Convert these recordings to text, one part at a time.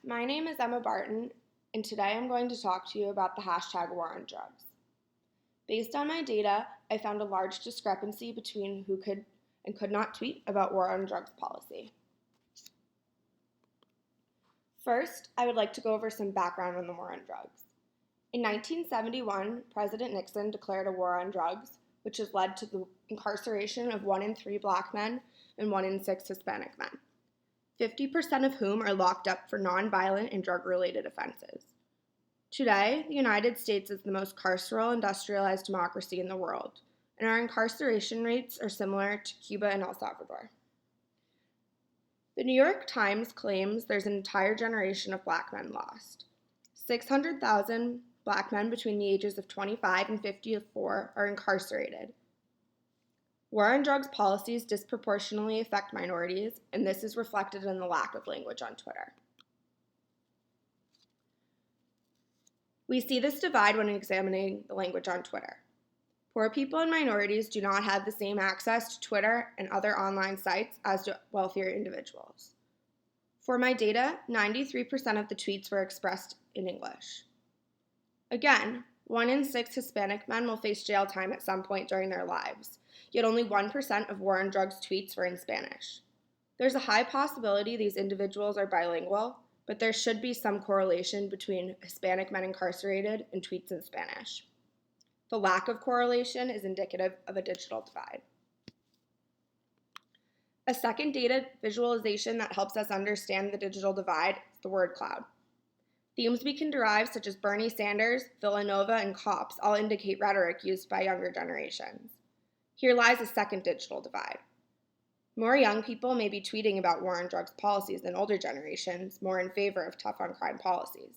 my name is Emma Barton, and today I'm going to talk to you about the hashtag war on drugs. Based on my data, I found a large discrepancy between who could and could not tweet about war on drugs policy. First, I would like to go over some background on the war on drugs. In 1971, President Nixon declared a war on drugs, which has led to the incarceration of 1 in 3 black men and 1 in 6 Hispanic men, 50% of whom are locked up for nonviolent and drug-related offenses. Today, the United States is the most carceral industrialized democracy in the world, and our incarceration rates are similar to Cuba and El Salvador. The New York Times claims there's an entire generation of black men lost. 600,000 black men between the ages of 25 and 54 are incarcerated. War on drugs policies disproportionately affect minorities, and this is reflected in the lack of language on Twitter. We see this divide when examining the language on Twitter. Poor people and minorities do not have the same access to Twitter and other online sites as do wealthier individuals. For my data, 93% of the tweets were expressed in English. Again, 1 in 6 Hispanic men will face jail time at some point during their lives, yet only 1% of war on drugs tweets were in Spanish. There's a high possibility these individuals are bilingual, but there should be some correlation between Hispanic men incarcerated and tweets in Spanish. The lack of correlation is indicative of a digital divide. A second data visualization that helps us understand the digital divide is the word cloud. Themes we can derive, such as Bernie Sanders, Villanova, and cops, all indicate rhetoric used by younger generations. Here lies a second digital divide. More young people may be tweeting about war on drugs policies than older generations, more in favor of tough on crime policies.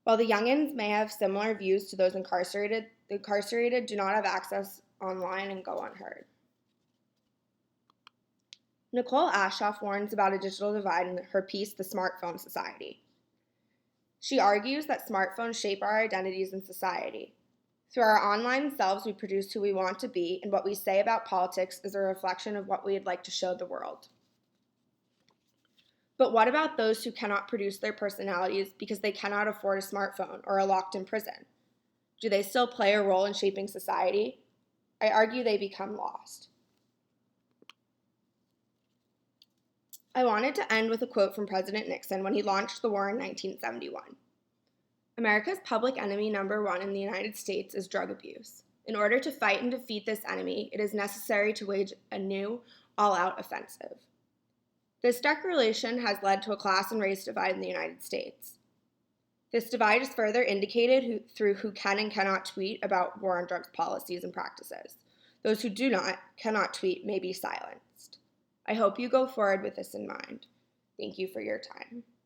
While the youngins may have similar views to those incarcerated, the incarcerated do not have access online and go unheard. Nicole Ashoff warns about a digital divide in her piece, The Smartphone Society. She argues that smartphones shape our identities in society. Through our online selves, we produce who we want to be, and what we say about politics is a reflection of what we'd like to show the world. But what about those who cannot produce their personalities because they cannot afford a smartphone or are locked in prison? Do they still play a role in shaping society? I argue they become lost. I wanted to end with a quote from President Nixon when he launched the war in 1971. America's public enemy number 1 in the United States is drug abuse. In order to fight and defeat this enemy, it is necessary to wage a new, all-out offensive. This declaration has led to a class and race divide in the United States. This divide is further indicated through who can and cannot tweet about war on drugs policies and practices. Those who cannot tweet may be silenced. I hope you go forward with this in mind. Thank you for your time.